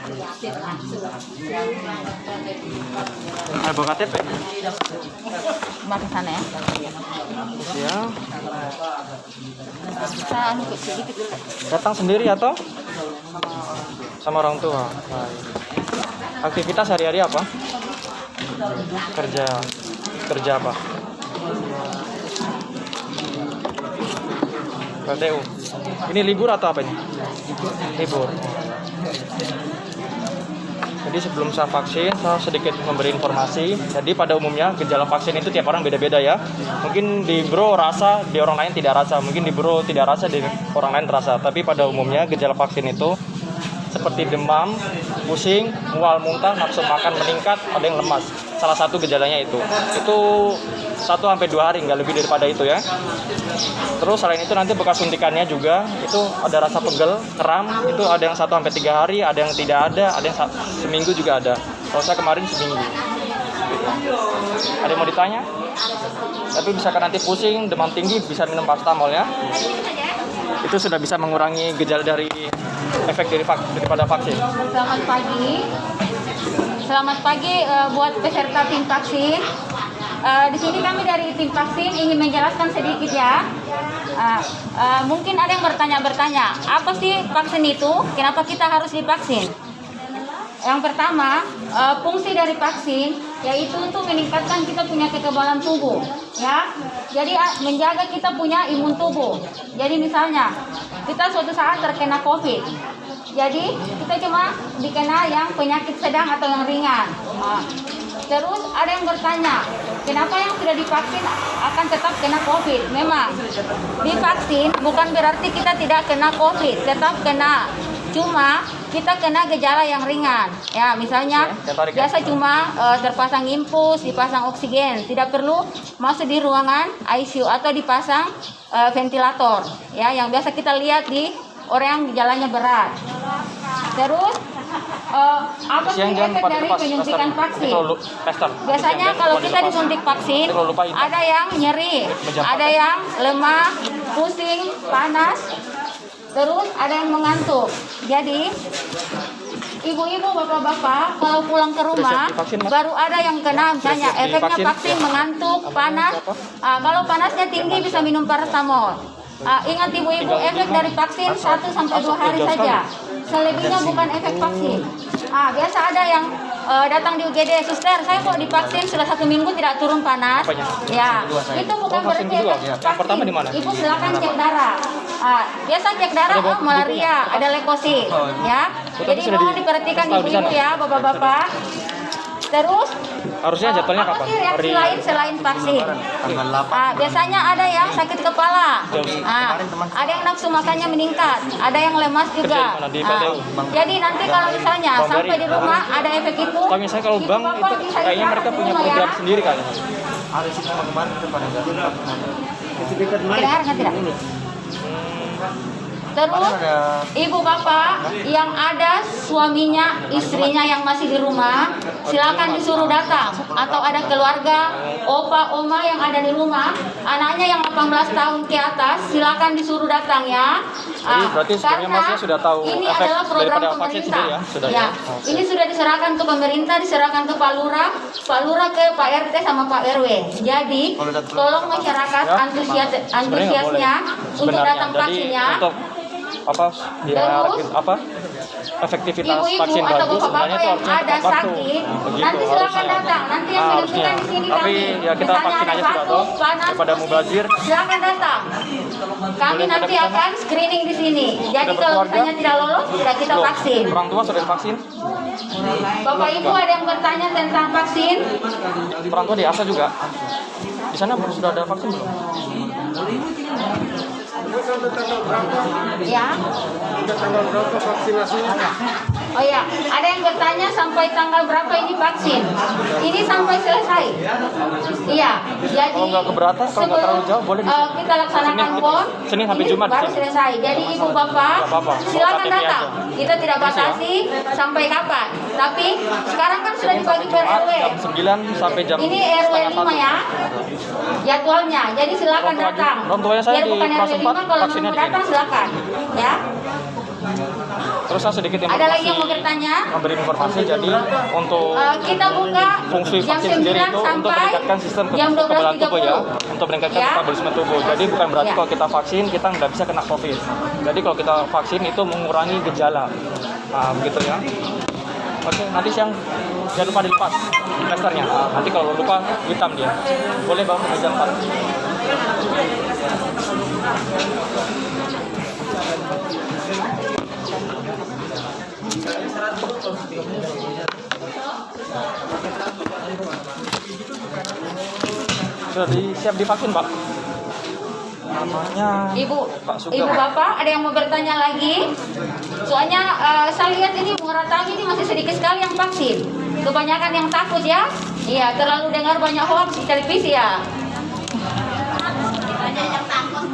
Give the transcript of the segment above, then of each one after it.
Bawa KTP. Mari sana ya. Ya. Kita anu sedikit dulu. Datang sendiri atau sama orang tua? Baik. Aktivitas hari-hari apa? Kerja apa? PLTU. Ini libur atau apa ini? Libur. Jadi sebelum saya vaksin, saya sedikit memberi informasi. Jadi pada umumnya gejala vaksin itu tiap orang beda-beda ya. Mungkin di bro rasa, di orang lain tidak rasa. Mungkin di bro tidak rasa, di orang lain terasa. Tapi pada umumnya gejala vaksin itu seperti demam, pusing, mual, muntah, nafsu makan meningkat, ada yang lemas. Salah satu gejalanya itu 1-2 hari, nggak lebih daripada itu ya. Terus selain itu nanti bekas suntikannya juga itu ada rasa pegel, kram, itu ada yang 1-3 hari, ada yang tidak ada yang seminggu juga ada. Kalau saya kemarin seminggu. Ada yang mau ditanya? Tapi misalkan nanti pusing, demam tinggi, bisa minum paracetamol ya. Itu sudah bisa mengurangi gejala dari efek daripada vaksin. Selamat pagi. Selamat pagi buat peserta tim vaksin. Di sini kami dari tim vaksin ingin menjelaskan sedikit ya. Mungkin ada yang bertanya, apa sih vaksin itu? Kenapa kita harus divaksin? Yang pertama, fungsi dari vaksin yaitu untuk meningkatkan kita punya kekebalan tubuh, ya. Jadi menjaga kita punya imun tubuh. Jadi misalnya kita suatu saat terkena COVID, jadi kita cuma dikena yang penyakit sedang atau yang ringan. Terus ada yang bertanya, kenapa yang sudah divaksin akan tetap kena COVID? Memang divaksin bukan berarti kita tidak kena COVID, tetap kena. Cuma kita kena gejala yang ringan. Ya, misalnya biasa cuma terpasang infus, dipasang oksigen, tidak perlu masuk di ruangan ICU atau dipasang ventilator. Ya, yang biasa kita lihat di orang yang gejalanya berat. Terus apa sih efek dari penyuntikan vaksin? Biasanya kalau kita disuntik vaksin, ada yang nyeri, ada yang lemah, pusing, panas, terus ada yang mengantuk. Jadi ibu-ibu, bapak-bapak kalau pulang ke rumah baru ada yang kena misalnya efeknya vaksin mengantuk, panas. Kalau panasnya tinggi bisa minum paracetamol. Ingat ibu-ibu, efek dari vaksin 1-2 hari saja. Selebihnya bukan efek vaksin. Biasa ada yang datang di UGD, suster, saya kok divaksin sudah 1 minggu tidak turun panas. Ya, itu bukan berarti efek vaksin. Ibu silakan cek darah. Biasa cek darah, malaria, ada leukosit. Ya, jadi mohon diperhatikan ibu-ibu ya, bapak-bapak. Terus harusnya jadwalnya kapan? Apa sih reaksi lain selain vaksin? Biasanya ada yang sakit kepala, ada yang nafsu makannya meningkat, ada yang lemas juga. Jadi nanti kalau misalnya sampai di rumah ada efek itu, tapi misalnya kalau bank itu kayaknya mereka punya program sendiri kali. Ada sih kemarin kepada dengar nggak tidak? Terus ibu bapak yang ada suaminya, istrinya yang masih di rumah, silakan disuruh datang. Atau ada keluarga, opa, oma yang ada di rumah, anaknya yang 18 tahun ke atas, silakan disuruh datang ya. Berarti sebenarnya masnya sudah tahu ini efek adalah program daripada vaksin pemerintah. sendiri ya? Sudah Ya. Ini sudah diserahkan ke pemerintah, diserahkan ke Pak Lurah ke Pak RT sama Pak RW. Jadi tolong masyarakat antusiasnya untuk datang vaksinnya. Efektivitas vaksin ibu-ibu atau bagus sebenarnya itu bapak-bapak yang harusnya ada tepat waktu. sakit, Begitu, nanti silakan harusnya. datang. Nanti yang menyuntikkan di sini Tapi kami. ya kita Misalnya vaksin ada aja sudah batuk, tahu panas, daripada mubazir. silakan datang. Kami nanti akan screening di sini. Jadi kalau misalnya tidak lolos, sudah kita vaksin. Orang tua sudah divaksin? Bapak Ibu ada yang bertanya tentang vaksin? Orang tua di ASA juga? Di sana sudah ada vaksin belum? Ya. Udah tanggal berapa vaksinasinya? Oh ya, ada yang bertanya sampai tanggal berapa ini vaksin? Ini sampai selesai. Iya, jadi Kalau nggak keberatan, kalau nggak terlalu jauh, boleh di sini. kita laksanakan pon. Senin sampai ini Jumat di baru sini. selesai. Jadi ibu bapak Nggak apa-apa, silakan KTP datang. aja. Kita tidak batasi sampai kapan. Tapi sekarang kan sudah dibagi per Jumat RW. jam 9 sampai jam Ini RW 5 ya. Jadwalnya. Jadi silakan datang. Orang tuanya saya Biar di bukan kelas RW 4, 5, kalau vaksinnya mau di datang silakan. Ya. Terus saya sedikit Ada lagi yang mau bertanya? memberi informasi. Jadi untuk Kita buka fungsi jam vaksin sendiri 9 itu untuk sampai meningkatkan sistem jam kekebalan tubuh ya, 12.30. untuk meningkatkan Ya. metabolisme tubuh. Jadi bukan berarti Ya. kalau kita vaksin kita nggak bisa kena COVID. Jadi kalau kita vaksin itu mengurangi gejala. Nah, begitu ya. Oke, nanti siang jangan lupa dilepas plasternya. Nanti kalau lupa hitam dia. Boleh bawa ke meja 4. Sudah siap divaksin, Pak? Namanya Ibu, Pak Sugeng. Ibu Bapak, ada yang mau bertanya lagi? Soalnya saya lihat ini Muratami ini masih sedikit sekali yang vaksin. Kebanyakan yang takut ya. Iya, terlalu dengar banyak hoax di televisi ya.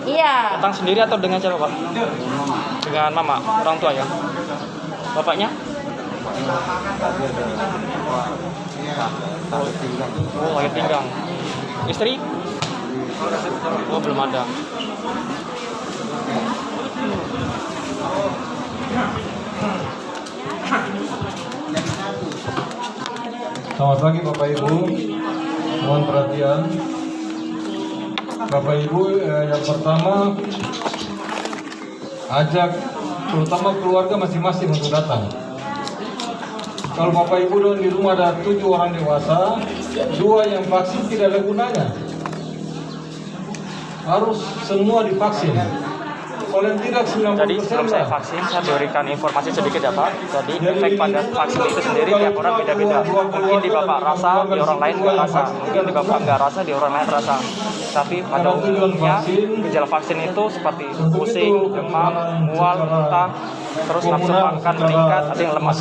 Iya. Datang sendiri atau dengan siapa, Pak? Dengan mama, orang tua ya? Bapaknya? Oh, lahir pinggang. Istri? Oh, belum ada. Selamat pagi Bapak Ibu, mohon perhatian. Bapak Ibu, yang pertama ajak terutama keluarga masing-masing untuk datang. Kalau Bapak Ibu di rumah ada 7 orang dewasa, 2 yang vaksin tidak ada gunanya. Harus semua divaksin. Paling tidak 90%. Jadi sebelum saya vaksin, saya berikan informasi sedikit ya Pak. Jadi efek pada vaksin itu sendiri tiap orang beda-beda. Mungkin di Bapak rasa, di orang lain nggak rasa. Mungkin di Bapak nggak rasa, di orang lain rasa. Tapi pada umumnya gejala vaksin itu seperti pusing, demam, mual, muntah, terus nafsu makan meningkat, ada yang lemas.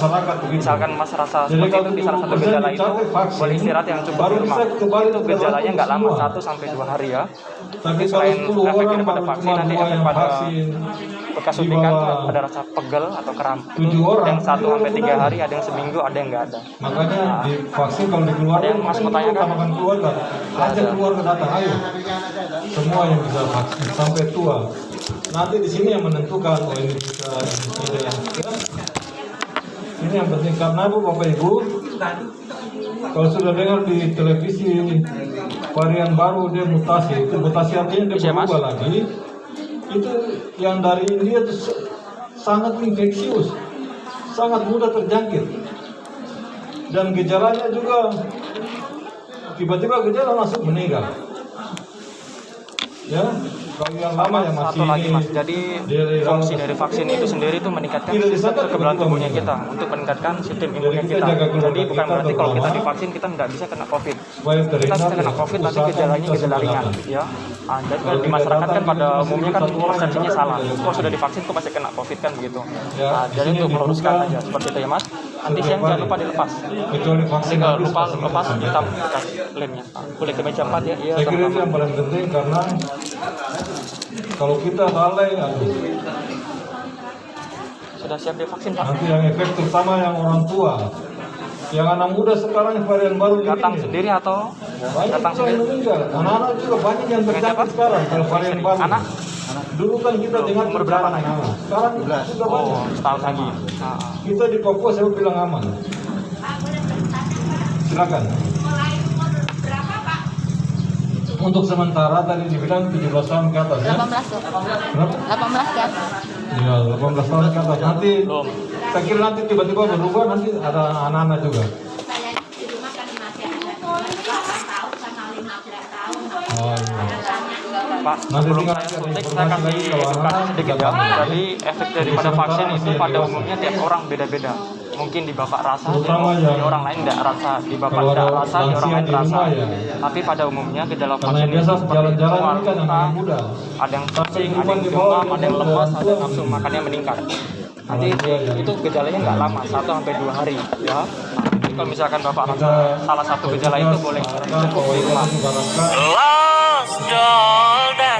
Misalkan Mas rasa seperti itu di salah satu gejala itu, boleh istirahat yang cukup di rumah. Itu gejalanya nggak lama, 1-2 hari ya. Tapi Selain kalau 10 efek orang daripada baru vaksin, cuma nanti 2 efek yang pada vaksin. bekas Di suntikan tuh bawah ada rasa pegel atau kram. 7 orang. Yang 1-3 hari, ada yang seminggu, ada yang nggak ada. Makanya divaksin kalau dikeluarkan, Ada yang Mas mau tanyakan? utamakan keluarga. Ajak keluarga datang, ayo. Semua yang bisa vaksin sampai tua. Nanti di sini yang menentukan oh ini bisa ini yang ya. Ini yang penting karena Bapak Ibu, kalau sudah dengar di televisi varian baru dia mutasi, itu mutasi artinya dia Bisa, Mas? berubah lagi. Itu yang dari India itu sangat infeksius, sangat mudah terjangkit, dan gejalanya juga tiba-tiba gejala langsung meninggal. Ya, kalau yang lama yang masih Satu lagi Mas, ini, jadi dia- fungsi dari vaksin itu sendiri itu meningkatkan Tidak sistem disangka kekebalan begitu, tubuhnya Mas. kita, untuk meningkatkan sistem Jadi imunnya kita kita. jaga keluarga Jadi bukan kita berarti kalau kita terutama, divaksin kita nggak bisa kena COVID. supaya Kita terhindar bisa kena dari COVID tapi usahakan gejalanya kita gejala semua ringan datang. ya. Jadi Kalau di tidak masyarakat datang, kan pada kita umumnya kan satu orang persepsinya yang salah. datang. Kalau sudah divaksin kok pasti kena COVID kan begitu. Ya, Nah, di jadi sini untuk meluruskan dibuka aja seperti itu ya Mas. Nanti siang setiap jangan hari. lupa dilepas. Kecuali Nanti vaksin kalau habis, lupa pasti lepas kita hitam bekas lemnya. Boleh ke meja 4 ya. Iya, Saya kira itu sama-sama. yang paling penting karena kalau kita lalai, aduh, Sudah siap divaksin Pak? nanti yang efek terutama yang orang tua, yang anak muda sekarang varian baru ini. Datang sendiri atau Banyak datang juga yang sendiri? meninggal. Anak-anak juga banyak yang Dengan siapa? terjangkit sekarang kalau varian baru. Anak? Dulu kan kita dengar Umur berapa anak? anak? Sekarang sudah banyak. Oh, setahun lagi. Nah, Kita di Papua saya bilang aman. Silakan. Untuk sementara tadi dibilang 17 tahun ke atas ya. 18 tuh. Berapa? 18 ya. Ya, 18 tahun ke atas. Nanti belum. saya kira nanti tiba-tiba berubah, nanti ada anak-anak juga. Oh, iya. Pak, Nanti sebelum tinggal saya cari suntik, saya informasi kasih lagi kalau edukasi anak-anak sedikit juga ya. aman. Jadi efek daripada sementara vaksin itu masih pada dewasa. umumnya tiap orang beda-beda. Mungkin di bapak rasa, Terutama di yang- orang lain tidak rasa, di bapak kalau tidak ada rasa, di orang lansia lain di rasa. rumah ya. Tapi pada umumnya gejala Karena vaksin yang itu biasa seperti jalan-jalan mual, ini kan muntah, anak muda. ada yang Sampai pusing, di ada rumah yang di bawah, demam, ada yang di lemas, orang ada tua. yang nafsu makannya meningkat. Nanti itu gejalanya nggak lama, 1-2 hari ya. Jadi kalau misalkan bapak rasa salah satu gejala itu boleh Kita cukup di rumah. ibaratkan Lost all that